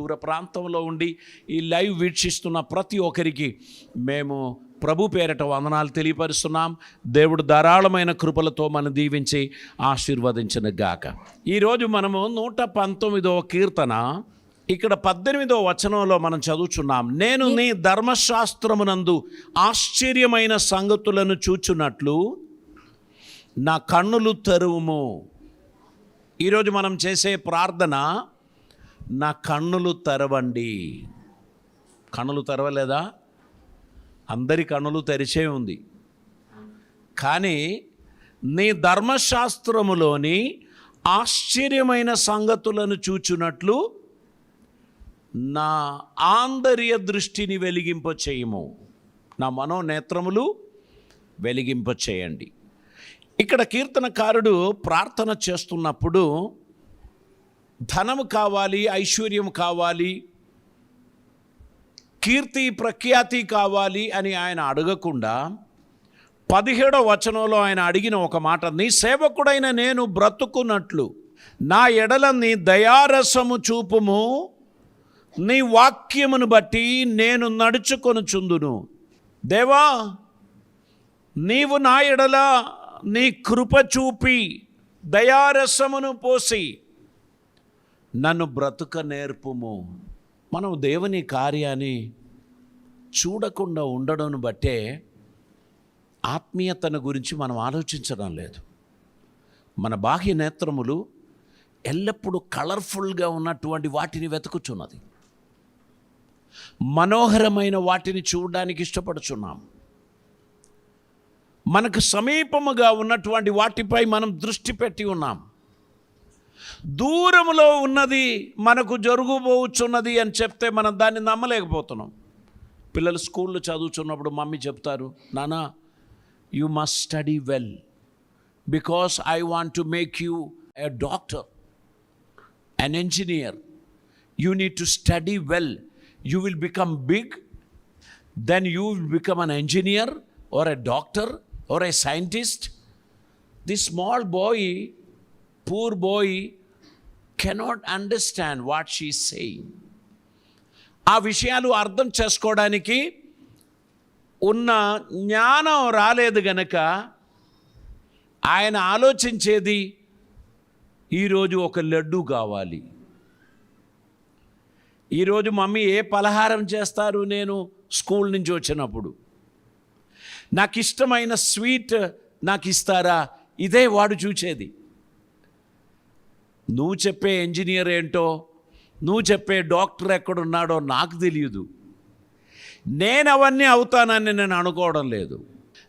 దూర ప్రాంతంలో ఉండి ఈ లైవ్ వీక్షిస్తున్న ప్రతి ఒక్కరికి మేము ప్రభు పేరట వందనాలు తెలియపరుస్తున్నాం. దేవుడు ధారాళమైన కృపలతో మనం దీవించి ఆశీర్వదించిన గాక. ఈరోజు మనము 119వ కీర్తన ఇక్కడ 18వ వచనంలో మనం చదువుచున్నాం. నేను నీ ధర్మశాస్త్రమునందు ఆశ్చర్యమైన సంగతులను చూచున్నట్లు నా కన్నులు తెరువుము. ఈరోజు మనం చేసే ప్రార్థన, నా కన్నులు తెరవండి. కన్నులు తెరవలేదా? అందరి కన్నులు తెరిచే ఉంది. కానీ నీ ధర్మశాస్త్రములోని ఆశ్చర్యమైన సంగతులను చూచున్నట్లు నా ఆంతర్య దృష్టిని వెలిగింప చేయము, నా మనోనేత్రములు వెలిగింప చేయండి. ఇక్కడ కీర్తనకారుడు ప్రార్థన చేస్తున్నప్పుడు ధనము కావాలి, ఐశ్వర్యం కావాలి, కీర్తి ప్రఖ్యాతి కావాలి అని ఆయన అడగకుండా 17వ వచనంలో ఆయన అడిగిన ఒక మాట, నీ సేవకుడైన నేను బ్రతుకున్నట్లు నా ఎడల నీ దయారసము చూపుము, నీ వాక్యమును బట్టి నేను నడుచుకొనుచుందును. దేవా, నీవు నా ఎడల నీ కృప చూపి దయారసమును పోసి నన్ను బ్రతుక నేర్పుము. మనం దేవుని కార్యాన్ని చూడకుండా ఉండడం బట్టే ఆత్మీయతను గురించి మనం ఆలోచించడం లేదు. మన బాహ్య నేత్రములు ఎల్లప్పుడూ కలర్ఫుల్గా ఉన్నటువంటి వాటిని వెతుకుచున్నది. మనోహరమైన వాటిని చూడడానికి ఇష్టపడుచున్నాం. మనకు సమీపముగా ఉన్నటువంటి వాటిపై మనం దృష్టి పెట్టి ఉన్నాం. దూరములో ఉన్నది మనకు జరగబోచున్నది అని చెప్తే మనం దాన్ని నమ్మలేకపోతున్నాం. పిల్లలు స్కూల్లో చదువుతున్నప్పుడు మమ్మీ చెప్తారు, నానా you must study well because I want to make you a doctor, an engineer. You need to study well. You will become big, then you will become an engineer or a doctor or a scientist. This small boy, poor boy, cannot understand what she is saying. ఆ విషయాలు అర్థం చేసుకోవడానికి ఉన్న జ్ఞానం రాలేదు గనక ఆయన ఆలోచించేది, ఈరోజు ఒక లడ్డు కావాలి, ఈరోజు మమ్మీ ఏ పలహారం చేస్తారు నేను స్కూల్ నుంచి వచ్చినప్పుడు, నాకు ఇష్టమైన స్వీట్ నాకు ఇస్తారా, ఇదే వాడు చూచేది. నువ్వు చెప్పే ఇంజనీర్ ఏంటో, నువ్వు చెప్పే డాక్టర్ ఎక్కడున్నాడో నాకు తెలియదు. నేను అవన్నీ అవుతానని నేను అనుకోవడం లేదు.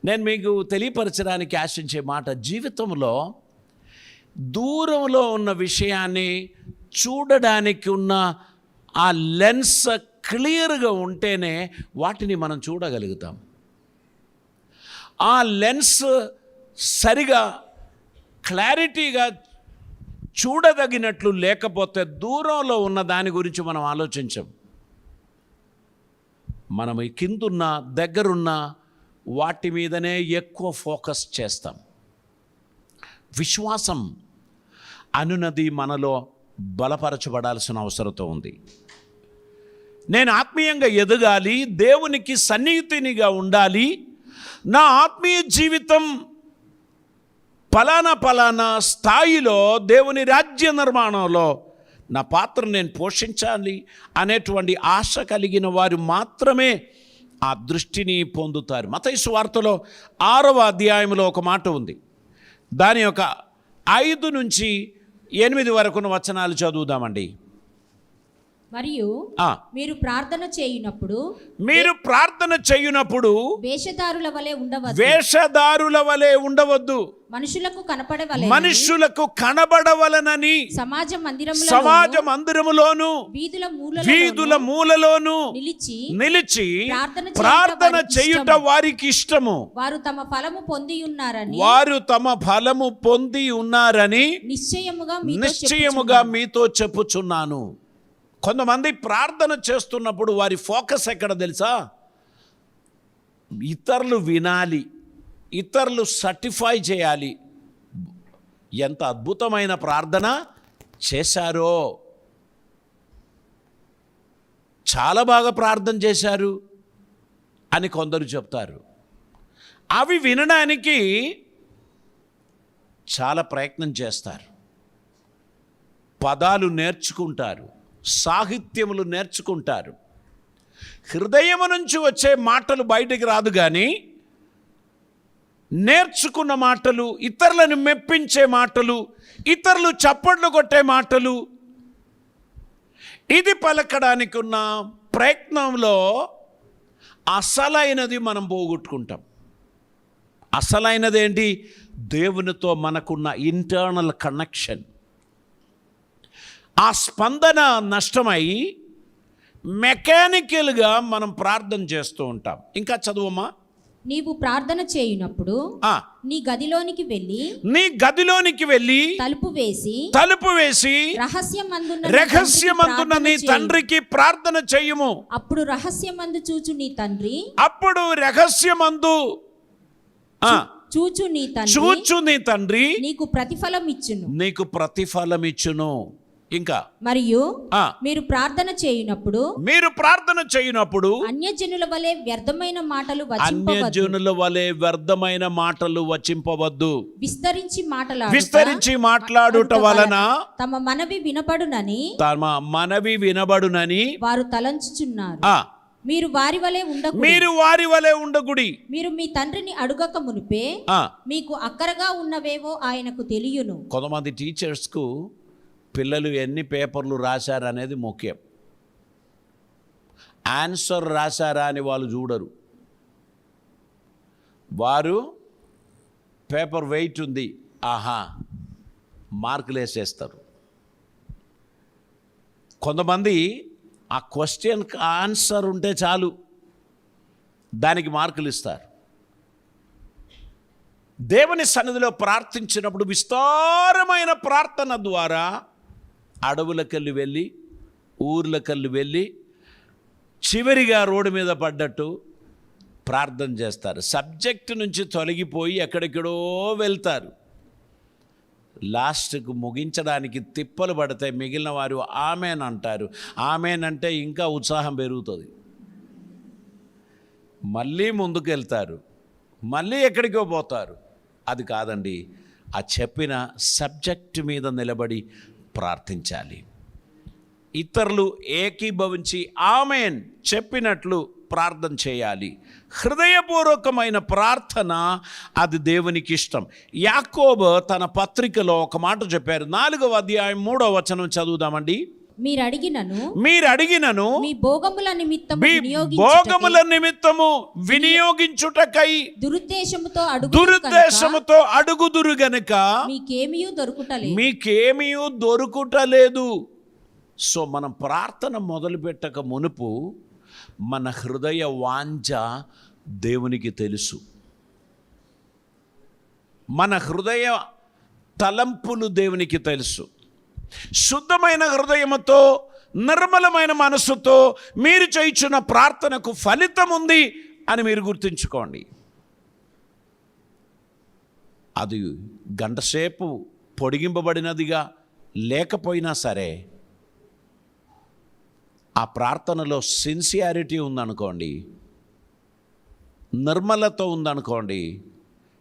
నేను మీకు తెలియపరచడానికి ఆశించే మాట, జీవితంలో దూరంలో ఉన్న విషయాన్ని చూడడానికి ఉన్న ఆ లెన్స్ క్లియర్గా ఉంటేనే వాటిని మనం చూడగలుగుతాం. ఆ లెన్స్ సరిగా క్లారిటీగా చూడదగినట్లు లేకపోతే దూరంలో ఉన్న దాని గురించి మనం ఆలోచించం. మనం ఈ కిందున్న దగ్గరున్న వాటి మీదనే ఎక్కువ ఫోకస్ చేస్తాం. విశ్వాసం అనునది మనలో బలపరచబడాల్సిన అవసరం ఉంది. నేను ఆత్మీయంగా ఎదగాలి, దేవునికి సన్నిహితునిగా ఉండాలి, నా ఆత్మీయ జీవితం పలానా స్థాయిలో దేవుని రాజ్య నిర్మాణంలో నా పాత్ర నేను పోషించాలి అనేటువంటి ఆశ కలిగిన వారు మాత్రమే ఆ దృష్టిని పొందుతారు. మత్తయి సువార్తలో 6వ అధ్యాయంలో ఒక మాట ఉంది. దాని యొక్క 5 నుంచి 8 వరకున్న వచనాలు చదువుదామండి. మరియు మీరు ప్రార్థన చేయునప్పుడు వేషధారుల వలె ఉండవద్దు, మనుషులకు కనబడవలనని సమాజ మందిరములోను వీధుల మూలలోను నిలిచి ప్రార్థన చేయుట వారికి ఇష్టము. వారు తమ ఫలము పొంది ఉన్నారని నిశ్చయముగా మీతో చెప్పుచున్నాను. కొంతమంది ప్రార్థన చేస్తున్నప్పుడు వారి ఫోకస్ ఎక్కడ తెలుసా? ఇతరులు వినాలి, ఇతరులు సర్టిఫై చేయాలి. ఎంత అద్భుతమైన ప్రార్థన చేశారో. చాలా బాగా ప్రార్థన చేశారు అని కొందరు చెప్తారు. అవి వినడానికి చాలా ప్రయత్నం చేస్తారు, పదాలు నేర్చుకుంటారు, సాహిత్యములు నేర్చుకుంటారు. హృదయము నుంచి వచ్చే మాటలు బయటికి రాదు, కానీ నేర్చుకున్న మాటలు, ఇతరులను మెప్పించే మాటలు, ఇతరులు చప్పట్లు కొట్టే మాటలు, ఇది పలకడానికి ఉన్న ప్రయత్నంలో అసలైనది మనం పోగొట్టుకుంటాం. అసలైనది ఏంటి? దేవునితో మనకున్న ఇంటర్నల్ కనెక్షన్. ఆ స్పందన నష్టమై మెకానికల్గా మనం ప్రార్థన చేస్తూ ఉంటాం. ఇంకా చదువమ్మా. నీవు ప్రార్థన చేయునప్పుడు నీ గదిలోనికి వెళ్ళి తలుపు వేసి రహస్యమందున్న నీ తండ్రికి ప్రార్థన చేయుము. అప్పుడు రహస్యమందు చూచు నీ తండ్రి నీకు ప్రతిఫలం ఇచ్చును. ఇంకా మరియు మీరు ప్రార్థన చేయునప్పుడు అన్యజనుల వలె వ్యర్థమైన మాటలు వచింపవద్దు. విస్తరించి మాట్లాడుట వలన తమ మనవి వినబడునని వారు తలంచుచున్నారు. మీరు వారి వలె ఉండకుడి. మీరు మీ తండ్రిని అడుగక మునిపే మీకు అక్కరగా ఉన్నవేవో ఆయనకు తెలియను. కొంతమంది టీచర్స్ కు పిల్లలు ఎన్ని పేపర్లు రాశారనేది ముఖ్యం. ఆన్సర్ రాశారా అని వాళ్ళు చూడరు. వారు పేపర్ వెయిట్ ఉంది, ఆహా మార్కులు వేసేస్తారు. కొంతమంది ఆ క్వశ్చన్కి ఆన్సర్ ఉంటే చాలు, దానికి మార్కులు ఇస్తారు. దేవుని సన్నిధిలో ప్రార్థించినప్పుడు విస్తారమైన ప్రార్థన ద్వారా అడవులకెళ్ళి వెళ్ళి, ఊర్లకెళ్ళి వెళ్ళి, చివరిగా రోడ్డు మీద పడ్డట్టు ప్రార్థన చేస్తారు. సబ్జెక్టు నుంచి తొలగిపోయి ఎక్కడెక్కడో వెళ్తారు. లాస్ట్కు ముగించడానికి తిప్పలు పడతాయి. మిగిలిన వారు ఆమెన్ అంటారు. ఆమెన్ అంటే ఇంకా ఉత్సాహం పెరుగుతుంది. మళ్ళీ ముందుకు వెళ్తారు, మళ్ళీ ఎక్కడికో పోతారు. అది కాదండి, ఆ చెప్పిన సబ్జెక్టు మీద నిలబడి ప్రార్థించాలి. ఇతరులు ఏకీభవించి ఆమెన్ చెప్పినట్లు ప్రార్థన చేయాలి. హృదయపూర్వకమైన ప్రార్థన అది దేవునికి ఇష్టం. యాకోబు తన పత్రికలో ఒక మాట చెప్పారు. 4వ అధ్యాయం 3వ వచనం చదువుదామండి. మీరు అడిగినను మీ భోగముల నిమిత్తము వినియోగించుటకై దురుద్దేశముతో అడుగుదురు గనుక మీకేమీ దొరుకుటలేదు. సో మనం ప్రార్థన మొదలుపెట్టక మునుపు మన హృదయ వాంఛ దేవునికి తెలుసు. మన హృదయ తలంపులు దేవునికి తెలుసు. శుద్ధమైన హృదయముతో, నిర్మలమైన మనసుతో మీరు చేయుచున్న ప్రార్థనకు ఫలితం ఉంది అని మీరు గుర్తుంచుకోండి. అది గంటసేపు పొడిగింపబడినదిగా లేకపోయినా సరే, ఆ ప్రార్థనలో సిన్సియారిటీ ఉందనుకోండి, నిర్మలత ఉందనుకోండి,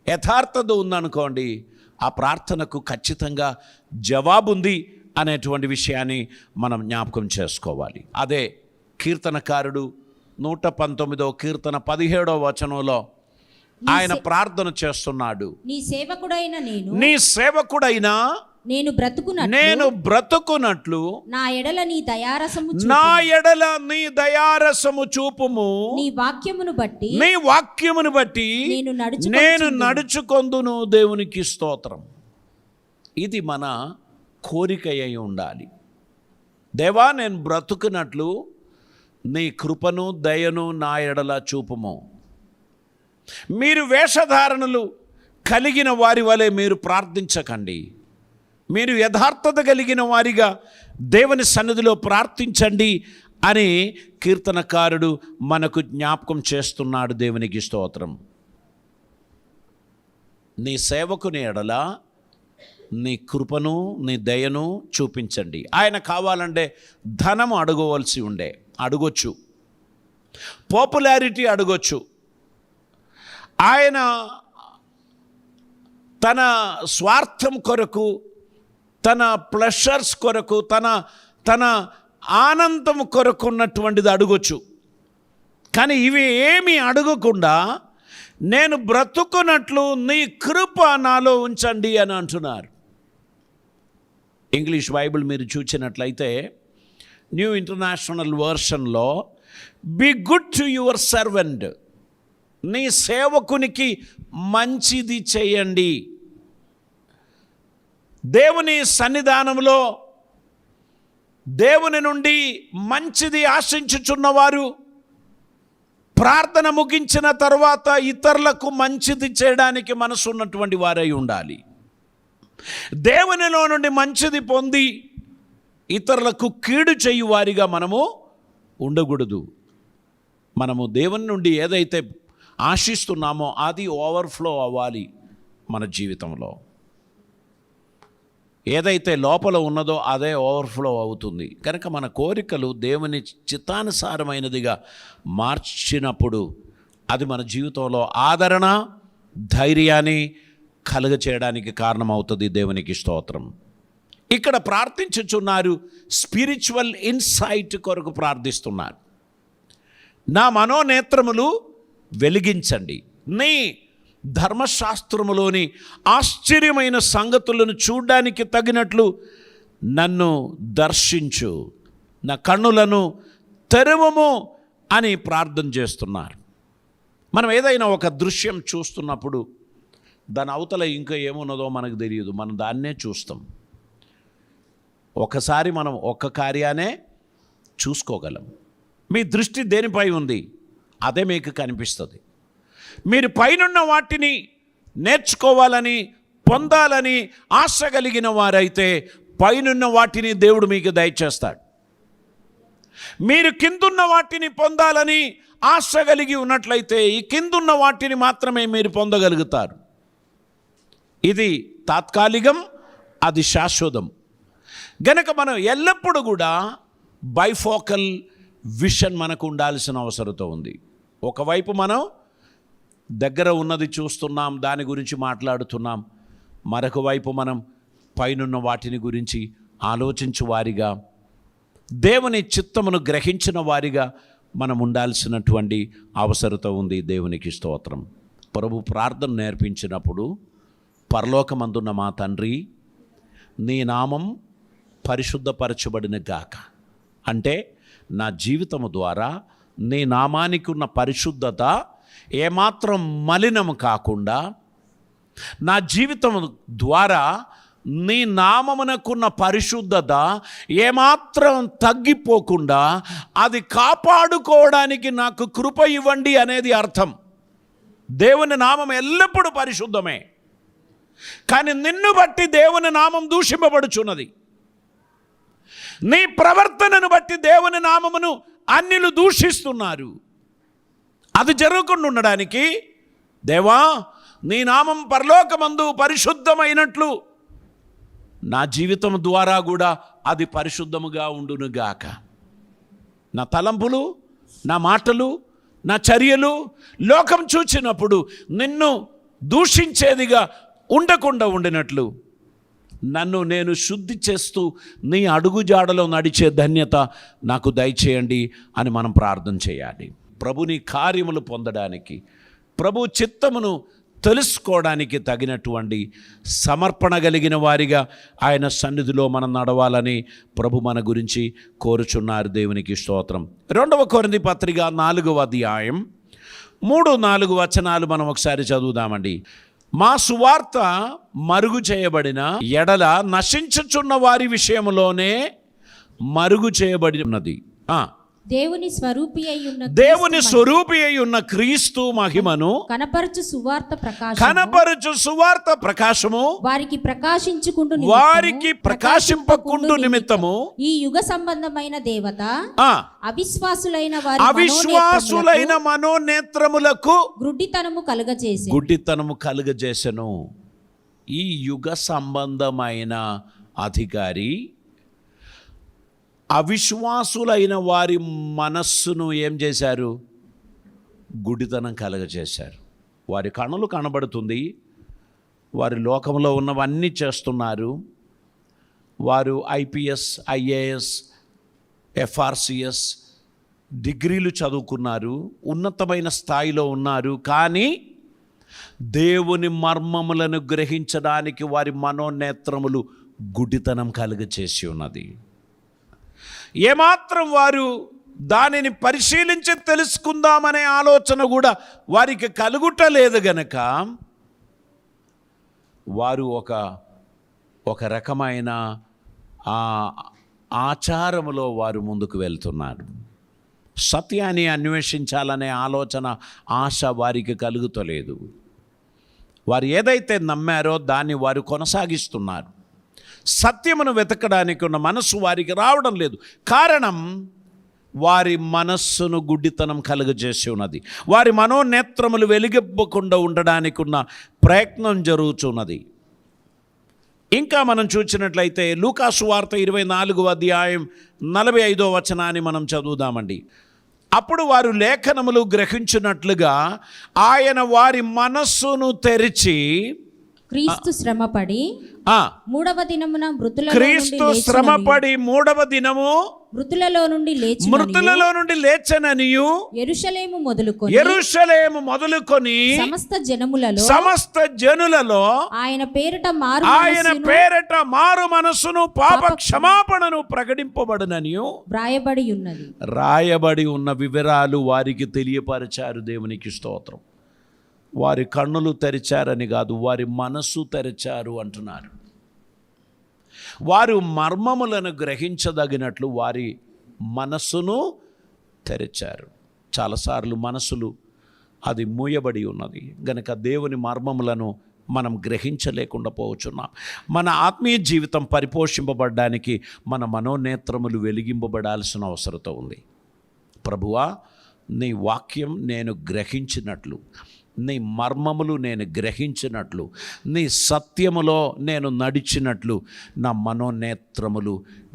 యథార్థత ఉందనుకోండి, ఆ ప్రార్థనకు ఖచ్చితంగా జవాబు ఉంది అనేటువంటి విషయాన్ని మనం జ్ఞాపకం చేసుకోవాలి. అదే కీర్తనకారుడు 119వ కీర్తన 17వ వచనంలో ఆయన ప్రార్థన చేస్తున్నాడు. నీ సేవకుడైన నేను బ్రతుకున్నట్లు నా ఎడల నీ దయారసము చూపుము. నీ వాక్యమును బట్టి నేను నడుచుకొందును. దేవునికి స్తోత్రం. ఇది మన కోరిక అయి ఉండాలి. దేవా, నేను బ్రతుకున్నట్లు నీ కృపను దయను నా ఎడల చూపుము. మీరు వేషధారణలు కలిగిన వారి వలె మీరు ప్రార్థించకండి. మీరు యథార్థత కలిగిన వారిగా దేవుని సన్నిధిలో ప్రార్థించండి అని కీర్తనకారుడు మనకు జ్ఞాపకం చేస్తున్నాడు. దేవునికి స్తోత్రం. నీ సేవకుని ఎడల నీ కృపను నీ దయను చూపించండి. ఆయన కావాలంటే ధనము అడగవలసి ఉండే, అడగొచ్చు, పాపులారిటీ అడగొచ్చు. ఆయన తన స్వార్థం కొరకు, తన ప్లెషర్స్ కొరకు, తన ఆనందం కొరకు ఉన్నటువంటిది అడగొచ్చు. కానీ ఇవి ఏమీ అడగకుండా నేను బ్రతుకున్నట్లు నీ కృప నాలో ఉంచండి అని అంటున్నారు. ఇంగ్లీష్ బైబిల్ మీరు చూసినట్లయితే న్యూ ఇంటర్నేషనల్ వర్షన్లో be good to your servant, నీ సేవకునికి మంచిది చేయండి. దేవుని సన్నిధానంలో దేవుని నుండి మంచిది ఆశించుచున్నవారు ప్రార్థన ముగించిన తర్వాత ఇతరులకు మంచిది చేయడానికి మనసు ఉన్నటువంటి వారై ఉండాలి. దేవునిలో నుండి మంచిది పొంది ఇతరులకు కీడు చేయువారిగా మనము ఉండకూడదు. మనము దేవుని నుండి ఏదైతే ఆశిస్తున్నామో అది ఓవర్ఫ్లో అవ్వాలి మన జీవితంలో. ఏదైతే లోపల ఉన్నదో అదే ఓవర్ఫ్లో అవుతుంది. కనుక మన కోరికలు దేవుని చిత్తానుసారమైనదిగా మార్చినప్పుడు అది మన జీవితంలో ఆదరణ, ధైర్యాన్ని కలుగ చేయడానికి కారణమవుతుంది. దేవునికి స్తోత్రం. ఇక్కడ ప్రార్థించుచున్నారు, స్పిరిచువల్ ఇన్సైట్ కొరకు ప్రార్థిస్తున్నారు. నా మనోనేత్రములు వెలిగించండి, నీ ధర్మశాస్త్రములోని ఆశ్చర్యమైన సంగతులను చూడడానికి తగినట్లు నన్ను దర్శించు, నా కన్నులను తెరవము అని ప్రార్థన చేస్తున్నారు. మనం ఏదైనా ఒక దృశ్యం చూస్తున్నప్పుడు దాని అవతల ఇంకా ఏమున్నదో మనకు తెలియదు, మనం దాన్నే చూస్తాం. ఒకసారి మనం ఒక్క కార్యాన్నే చూసుకోగలం. మీ దృష్టి దేనిపై ఉంది అదే మీకు కనిపిస్తుంది. మీరు పైనున్న వాటిని నేర్చుకోవాలని, పొందాలని ఆశ కలిగిన వారైతే పైనున్న వాటిని దేవుడు మీకు దయచేస్తాడు. మీరు కిందున్న వాటిని పొందాలని ఆశ కలిగి ఉన్నట్లయితే ఈ కిందున్న వాటిని మాత్రమే మీరు పొందగలుగుతారు. ఇది తాత్కాలికం, అది శాశ్వతం. గనక మనం ఎల్లప్పుడూ కూడా బైఫోకల్ విషన్ మనకు ఉండాల్సిన అవసరం ఉంది. ఒకవైపు మనం దగ్గర ఉన్నది చూస్తున్నాం, దాని గురించి మాట్లాడుతున్నాం. మరొక వైపు మనం పైనున్న వాటిని గురించి ఆలోచించు వారిగా, దేవుని చిత్తమును గ్రహించిన వారిగా మనం ఉండాల్సినటువంటి అవసరం ఉంది. దేవునికి స్తోత్రం. ప్రభు ప్రార్థన నేర్పించినప్పుడు పరలోకమందున్న మా తండ్రి నీ నామం పరిశుద్ధపరచబడిన గాక అంటే నా జీవితము ద్వారా నీ నామానికి ఉన్న పరిశుద్ధత ఏమాత్రం మలినము కాకుండా, నా జీవితం ద్వారా నీ నామమునకున్న పరిశుద్ధత ఏమాత్రం తగ్గిపోకుండా అది కాపాడుకోవడానికి నాకు కృప ఇవ్వండి అనేది అర్థం. దేవుని నామం ఎల్లప్పుడూ పరిశుద్ధమే, కానీ నిన్ను బట్టి దేవుని నామం దూషింపబడుచున్నది. నీ ప్రవర్తనను బట్టి దేవుని నామమును అన్యులు దూషిస్తున్నారు. అది జరగకుండా ఉండడానికి దేవా నీ నామం పరలోకమందు పరిశుద్ధమైనట్లు నా జీవితం ద్వారా కూడా అది పరిశుద్ధముగా ఉండునుగాక. నా తలంపులు, నా మాటలు, నా చర్యలు లోకం చూచినప్పుడు నిన్ను దూషించేదిగా ఉండకుండా ఉండినట్లు నన్ను నేను శుద్ధి చేస్తూ నీ అడుగుజాడలో నడిచే ధన్యత నాకు దయచేయండి అని మనం ప్రార్థన చేయాలి. ప్రభుని కార్యములు పొందడానికి, ప్రభు చిత్తమును తెలుసుకోవడానికి తగినటువంటి సమర్పణ కలిగిన వారిగా ఆయన సన్నిధిలో మనం నడవాలని ప్రభు మన గురించి కోరుచున్నారు. దేవునికి స్తోత్రం. 2 కొరింథీ పత్రిక 4వ అధ్యాయం 3-4 వచనాలు మనం ఒకసారి చదువుదామండి. మా సువార్త మరుగు చేయబడిన ఎడల నశించుచున్న వారి విషయంలోనే మరుగు చేయబడి ఉన్నది. దేవుని స్వరూపి అయి ఉన్న క్రీస్తు మహిమను కనపరచు సువార్త ప్రకాశము వారికి ప్రకాశింపకుండు నిమిత్తము ఈ యుగ సంబంధమైన దేవత అవిశ్వాసులైన మనోనేత్రములకు గుడ్డితనము కలుగజేసెను. ఈ యుగ సంబంధమైన అధికారి అవిశ్వాసులైన వారి మనస్సును ఏం చేశారు? గుడితనం కలగజేశారు. వారి కన్నులు కనబడుతుంది, వారి లోకంలో ఉన్నవన్నీ చేస్తున్నారు. వారు ఐపీఎస్, ఐఏఎస్, ఎఫ్ఆర్సిఎస్ డిగ్రీలు చదువుకున్నారు, ఉన్నతమైన స్థాయిలో ఉన్నారు. కానీ దేవుని మర్మములను గ్రహించడానికి వారి మనోనేత్రములు గుడితనం కలుగచేసి ఉన్నది. ఏమాత్రం వారు దానిని పరిశీలించి తెలుసుకుందామనే ఆలోచన కూడా వారికి కలుగుటలేదు గనక వారు ఒక రకమైన ఆచారములో వారు ముందుకు వెళ్తున్నారు. సత్యాన్ని అన్వేషించాలనే ఆలోచన, ఆశ వారికి కలుగుతలేదు. వారు ఏదైతే నమ్మారో దాన్ని వారు కొనసాగిస్తున్నారు. సత్యమును వెతకడానికి ఉన్న మనస్సు వారికి రావడం లేదు. కారణం, వారి మనస్సును గుడ్డితనం కలుగజేసి ఉన్నది. వారి మనోనేత్రములు వెలిగివ్వకుండా ఉండడానికి ఉన్న ప్రయత్నం జరుగుతున్నది. ఇంకా మనం చూసినట్లయితే లూకా సువార్త 24వ అధ్యాయం 45వ వచనాన్ని మనం చదువుదామండి. అప్పుడు వారు లేఖనములు గ్రహించినట్లుగా ఆయన వారి మనస్సును తెరిచి, క్రీస్తు శ్రమపడి మూడవ దినమున క్రీస్తు శ్రమపడి మూడవ దినము మృతులలో నుండి లేచననియు యెరూషలేము మొదలుకొని సమస్త జనులలో ఆయన పేరట మారు మనస్సును పాప క్షమాపణను ప్రకటింపబడుననియు రాయబడి ఉన్న వివరాలు వారికి తెలియపరిచారు. దేవునికి స్తోత్రం. వారి కన్నులు తెరిచారని కాదు, వారి మనస్సు తెరిచారు అంటున్నారు. వారు మర్మములను గ్రహించదగినట్లు వారి మనస్సును తెరిచారు. చాలాసార్లు మనసులు అది మూయబడి ఉన్నది గనక దేవుని మర్మములను మనం గ్రహించలేకుండా పోవచ్చున్నాం. మన ఆత్మీయ జీవితం పరిపోషింపబడడానికి మన మనోనేత్రములు వెలిగింపబడాల్సిన అవసరత ఉంది. ప్రభువా, నీ వాక్యం నేను గ్రహించినట్లు, నీ మర్మములు నేను గ్రహించినట్లు, నీ సత్యములో నేను నడిచినట్లు నా మనోనేత్రములు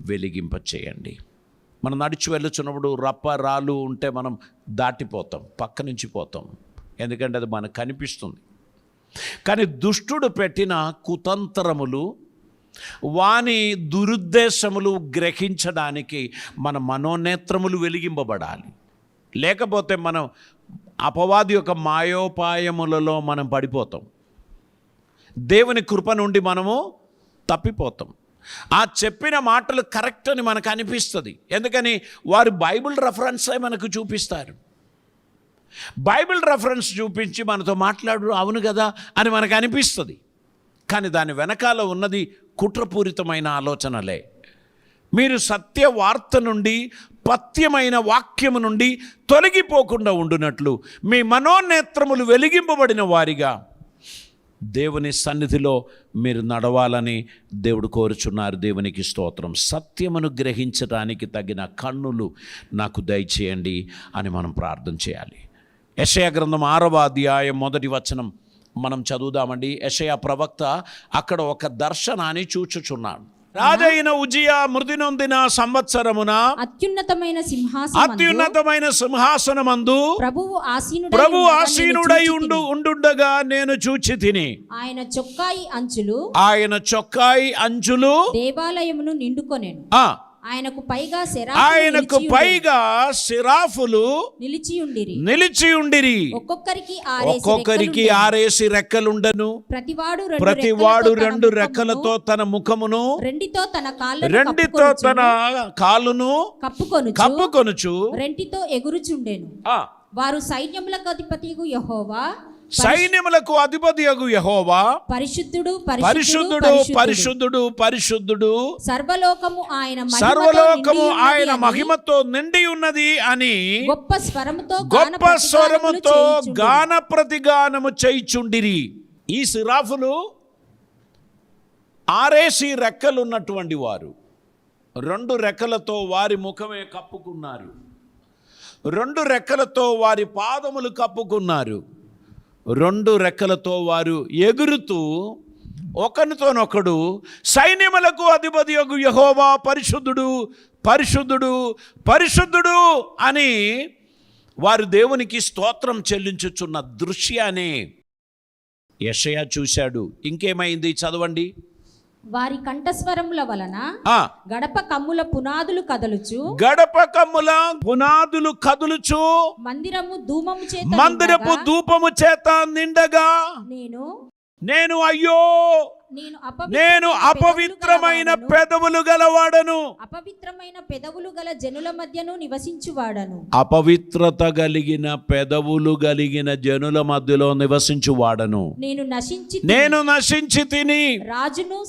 వెలిగింపచేయండి. మనం నడిచి వెళ్ళుచున్నప్పుడు రప్ప రాళ్ళు ఉంటే మనం దాటిపోతాం, పక్క నుంచి పోతాం, ఎందుకంటే అది మనకు కనిపిస్తుంది. కానీ దుష్టుడు పెట్టిన కుతంత్రములు, వాని దురుద్దేశములు గ్రహించడానికి మన మనోనేత్రములు వెలిగింపబడాలి. లేకపోతే మనం అపవాది యొక్క మాయోపాయములలో మనం పడిపోతాం, దేవుని కృప నుండి మనము తప్పిపోతాం. ఆ చెప్పిన మాటలు కరెక్ట్ అని మనకు అనిపిస్తుంది. ఎందుకని? వారు బైబిల్ రెఫరెన్సే మనకు చూపిస్తారు. బైబిల్ రెఫరెన్స్ చూపించి మనతో మాట్లాడు, అవును కదా అని మనకు అనిపిస్తుంది. కానీ దాని వెనకాల ఉన్నది కుట్రపూరితమైన ఆలోచనలే. మీరు సత్య వార్త నుండి, పథ్యమైన వాక్యము నుండి తొలగిపోకుండా ఉండునట్లు మీ మనోనేత్రములు వెలిగింపబడిన వారిగా దేవుని సన్నిధిలో మీరు నడవాలని దేవుడు కోరుచున్నారు. దేవునికి స్తోత్రం. సత్యమును గ్రహించడానికి తగిన కన్నులు నాకు దయచేయండి అని మనం ప్రార్థన చేయాలి. యెషయా గ్రంథం 6వ అధ్యాయం 1వ వచనం మనం చదువుదామండి. యెషయా ప్రవక్త అక్కడ ఒక దర్శనాన్ని చూచుచున్నాడు. రాజైన ఉజియా మృతి నొందిన సంవత్సరమున అత్యున్నతమైన సింహాసనమందు ప్రభువు ఆసీనుడై ఉండుండగా నేను చూచి తిని, ఆయన చొక్కాయి అంచులు దేవాలయమును నిండుకొనెను. ఆయనకు పైగా శిరాఫులు నిలిచి ఉండిరి. ఒక్కొక్కరికి 6 రెక్కలుండను. ప్రతివాడు 2 రెక్కలతో తన ముఖమును, రెండితో తన కాలును కప్పుకొనుచు రెంటితో ఎగురుచుండెను. వారు సైన్యములకు అధిపతియగు యెహోవా పరిశుద్ధుడు సర్వలోకము ఆయన మహిమతో నిండి ఉన్నది అని గొప్ప స్వరముతో గాన ప్రతిగానము చేయుచుండిరి. ఈ శిరాఫులు 6 రెక్కలు ఉన్నటువంటి వారు 2 రెక్కలతో వారి ముఖమే కప్పుకున్నారు, 2 రెక్కలతో వారి పాదములు కప్పుకున్నారు, 2 రెక్కలతో వారు ఎగురుతూ ఒకరితోనొకడు సైన్యములకు అధిపతియగు యెహోవా పరిశుద్ధుడు పరిశుద్ధుడు పరిశుద్ధుడు అని వారు దేవునికి స్తోత్రం చెల్లించుచున్న దృశ్యాన్ని యెషయా చూశాడు. ఇంకేమైంది చదవండి. వారి కంఠస్వరముల వలన గడప కమ్ముల పునాదులు కదలుచు, గడప కమ్ముల పునాదులు కదులుచు, మందిరపు ధూపము చేత నిండగా నేను అయ్యో నేను అపవిత్రమైన పెదవులు గలవాడను, అపవిత్రమైన పెదవులు గల జనుల మధ్యను నివసించువాడను. అపవిత్రత కలిగిన పెదవులు కలిగిన జనుల మధ్యలో నివసించువాడను. నేను నశించి తిని రాజును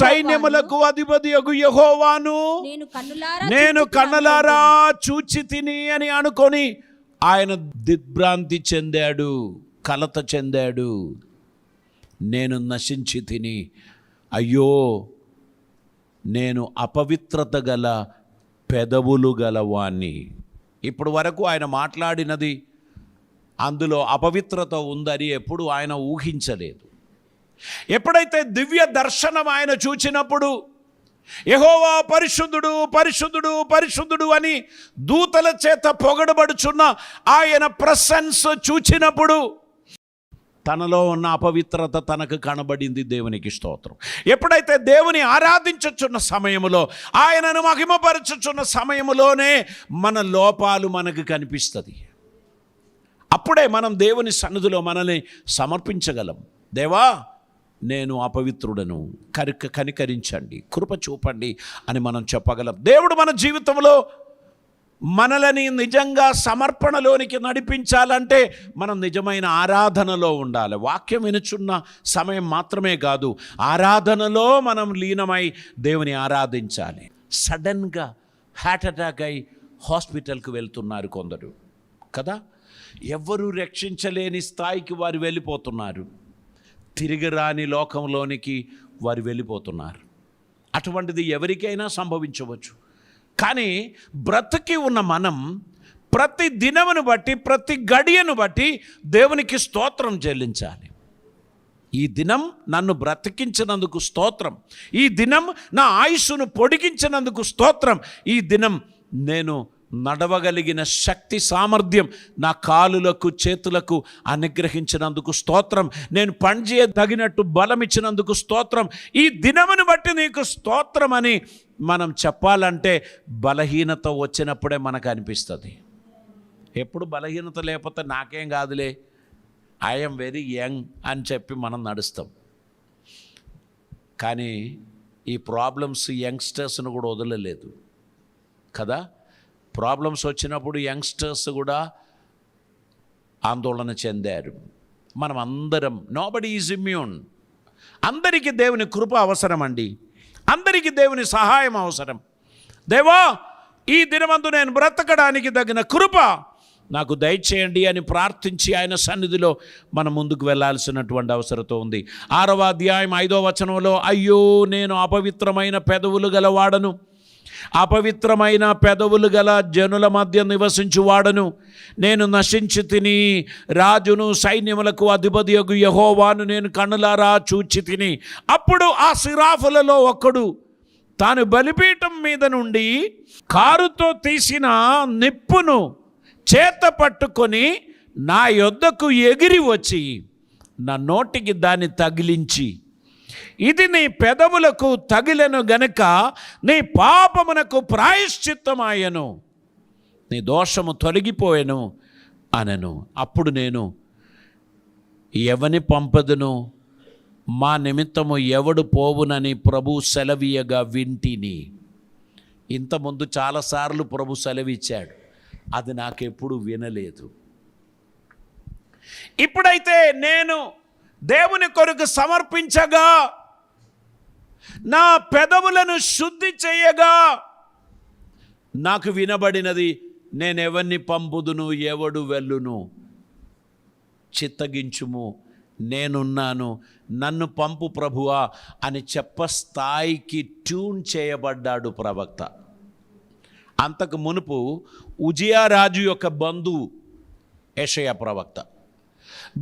సైన్యములకు అధిపతియగు యెహోవాను నేను కన్నులారా చూచి తిని అని అనుకొని ఆయన దిగ్భ్రాంతి చెందాడు, కలత చెందాడు. నేను నశించి తిని అయ్యో నేను అపవిత్రత గల పెదవులు గలవాణ్ణి. ఇప్పుడు వరకు ఆయన మాట్లాడినది అందులో అపవిత్రత ఉందని ఎప్పుడు ఆయన ఊహించలేదు. ఎప్పుడైతే దివ్య దర్శనం ఆయన చూచినప్పుడు యెహోవా పరిశుద్ధుడు పరిశుద్ధుడు పరిశుద్ధుడు అని దూతల చేత పొగడబడుచున్న ఆయన ప్రెసెన్స్ చూచినప్పుడు తనలో ఉన్న అపవిత్రత తనకు కనబడింది. దేవునికి స్తోత్రం. ఎప్పుడైతే దేవుని ఆరాధించుచున్న సమయములో, ఆయనను మహిమపరచుచున్న సమయములోనే మన లోపాలు మనకు కనిపిస్తుంది. అప్పుడే మనం దేవుని సన్నిధిలో మనల్ని సమర్పించగలం. దేవా నేను అపవిత్రుడను, కనికరించండి, కృప చూపండి అని మనం చెప్పగలం. దేవుడు మన జీవితంలో మనలని నిజంగా సమర్పణలోనికి నడిపించాలంటే మనం నిజమైన ఆరాధనలో ఉండాలి. వాక్యం వినుచున్న సమయం మాత్రమే కాదు, ఆరాధనలో మనం లీనమై దేవుని ఆరాధించాలి. సడన్గా హార్ట్ అటాక్ అయి హాస్పిటల్కి వెళ్తున్నారు కొందరు కదా, ఎవ్వరూ రక్షించలేని స్థాయికి వారు వెళ్ళిపోతున్నారు. తిరిగి రాని లోకంలోనికి వారు వెళ్ళిపోతున్నారు. అటువంటిది ఎవరికైనా సంభవించవచ్చు. కానీ బ్రతికి ఉన్న మనం ప్రతి దినమును బట్టి, ప్రతి గడియను బట్టి దేవునికి స్తోత్రం చెల్లించాలి. ఈ దినం నన్ను బ్రతికించినందుకు స్తోత్రం, ఈ దినం నా ఆయుస్సును పొడిగించినందుకు స్తోత్రం, ఈ దినం నేను నడవగలిగిన శక్తి సామర్థ్యం నా కాలులకు చేతులకు అనుగ్రహించినందుకు స్తోత్రం, నేను పనిచేయదగినట్టు బలం ఇచ్చినందుకు స్తోత్రం, ఈ దినమును బట్టి నీకు స్తోత్రం అని మనం చెప్పాలంటే బలహీనత వచ్చినప్పుడే మనకు అనిపిస్తుంది. ఎప్పుడు బలహీనత లేకపోతే నాకేం కాదులే, ఐఎమ్ వెరీ యంగ్ అని చెప్పి మనం నడుస్తాం. కానీ ఈ ప్రాబ్లమ్స్ యంగ్స్టర్స్ను కూడా వదలలేదు కదా. ప్రాబ్లమ్స్ వచ్చినప్పుడు యంగ్స్టర్స్ కూడా ఆందోళన చెందారు. మనం అందరం, నోబడీ ఈజ్ ఇమ్యూన్. అందరికీ దేవుని కృప అవసరం అండి, అందరికీ దేవుని సహాయం అవసరం. దేవా ఈ దినమందు నేను బ్రతకడానికి తగిన కృప నాకు దయచేయండి అని ప్రార్థించి ఆయన సన్నిధిలో మనం ముందుకు వెళ్ళాల్సినటువంటి అవసరత ఉంది. 6వ అధ్యాయం 5వ వచనంలో అయ్యో నేను అపవిత్రమైన పెదవులు గలవాడను, అపవిత్రమైన పెదవులు గల జనుల మధ్య నివసించువాడను, నేను నశించి తిని రాజును సైన్యములకు అధిపతియగు యెహోవాను నేను కన్నులారా చూచి తిని. అప్పుడు ఆ సిరాఫులలో ఒక్కడు తాను బలిపీఠం మీద నుండి కారుతో తీసిన నిప్పును చేత పట్టుకొని నా యొద్దకు ఎగిరి వచ్చి నా నోటికి దాన్ని తగిలించి, ఇది నీ పెదవులకు తగిలెను గనుక నీ పాపమునకు ప్రాయశ్చిత్తమాయను, నీ దోషము తొలగిపోయెను అనెను. అప్పుడు నేను ఎవని పంపదును, మా నిమిత్తము ఎవడు పోవునని ప్రభు సెలవీయగా వింటిని. ఇంతకుముందు చాలాసార్లు ప్రభు సెలవిచ్చాడు, అది నాకెప్పుడు వినలేదు. ఇప్పుడైతే నేను దేవుని కొరకు సమర్పించగా, నా పెదవులను శుద్ధి చేయగా నాకు వినబడినది, నేనెవరిని పంపుదును, ఎవడు వెళ్ళును, చిత్తగించుము, నేనున్నాను, నన్ను పంపు ప్రభువా అని చెప్ప స్థాయికి ట్యూన్ చేయబడ్డాడు ప్రవక్త. అంతకు మునుపు ఉజియా రాజు యొక్క బంధువు యెషయా ప్రవక్త.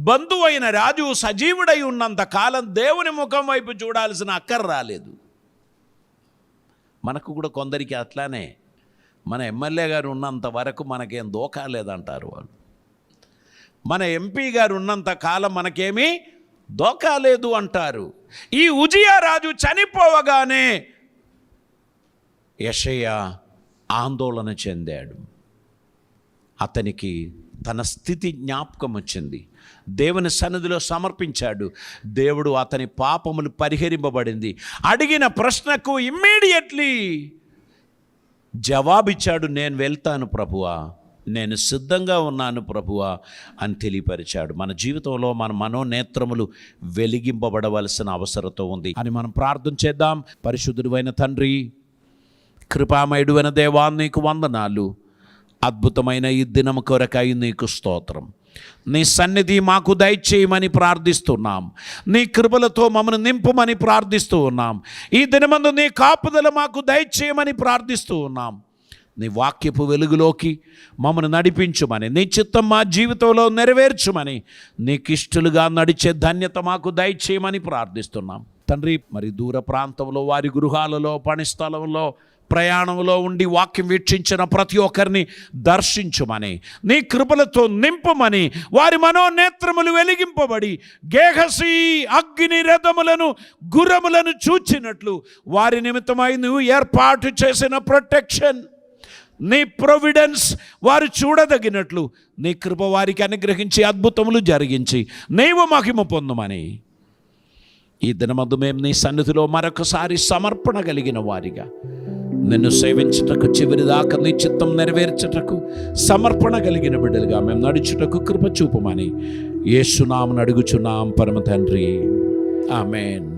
బంధువు అయిన రాజు సజీవుడై ఉన్నంత కాలం దేవుని ముఖం వైపు చూడాల్సిన అక్కర రాలేదు. మనకు కూడా కొందరికి అట్లానే, మన ఎమ్మెల్యే గారు ఉన్నంత వరకు మనకేం దోకా లేదంటారు వాళ్ళు. మన ఎంపీ గారు ఉన్నంత కాలం మనకేమీ దోకా లేదు అంటారు. ఈ ఉజియా రాజు చనిపోవగానే యెషయా ఆందోళన చెందాడు. అతనికి తన స్థితి జ్ఞాపకం వచ్చింది. దేవుని సన్నిధిలో సమర్పించాడు. దేవుడు అతని పాపములు పరిహరింపబడింది. అడిగిన ప్రశ్నకు ఇమ్మీడియట్లీ జవాబిచ్చాడు, నేను వెళ్తాను ప్రభువా, నేను సిద్ధంగా ఉన్నాను ప్రభువా అని తెలియపరిచాడు. మన జీవితంలో మన మనోనేత్రములు వెలిగింపబడవలసిన అవసరత ఉంది అని మనం ప్రార్థన చేద్దాం. పరిశుద్ధుడైన తండ్రి, కృపామయుడైన దేవా, నీకు వందనాలు. అద్భుతమైన ఈ దినము కొరకై నీకు స్తోత్రం. నీ సన్నిధి మాకు దయచేయమని ప్రార్థిస్తున్నాం. నీ కృపలతో మమ్మల్ని నింపుమని ప్రార్థిస్తూ ఉన్నాం. ఈ దినమందు నీ కాపుదల మాకు దయచేయమని ప్రార్థిస్తూ ఉన్నాం. నీ వాక్యపు వెలుగులోకి మమ్మల్ని నడిపించుమని, నీ చిత్తం మా జీవితంలో నెరవేర్చుమని, నీకిష్టలుగా నడిచే ధన్యత మాకు దయచేయమని ప్రార్థిస్తున్నాం తండ్రి. మరి దూర ప్రాంతంలో, వారి గృహాలలో, పని స్థలంలో, ప్రయాణంలో ఉండి వాక్యం వీక్షించిన ప్రతి ఒక్కరిని దర్శించుమని, నీ కృపలతో నింపుమని, వారి మనోనేత్రములు వెలిగింపబడి గేహసీ అగ్ని రథములను, గుర్రములను చూచినట్లు వారి నిమిత్తమై నువ్వు ఏర్పాటు చేసిన ప్రొటెక్షన్, నీ ప్రొవిడెన్స్ వారు చూడదగినట్లు నీ కృప వారికి అనుగ్రహించి అద్భుతములు జరిగించి నీవు మహిమ పొందుమని, ఈ దినమందు మేము నీ సన్నిధిలో మరొకసారి సమర్పణ కలిగిన వారిగా, నిన్ను సేవించుటకు, చివరి దాకా నీ చిత్తం నెరవేర్చుటకు సమర్పణ కలిగిన బిడ్డలుగా మేము నడుచుటకు కృప చూపమని యేసు నామమున అడుగుచున్నాం పరమ తండ్రి. ఆమేన్.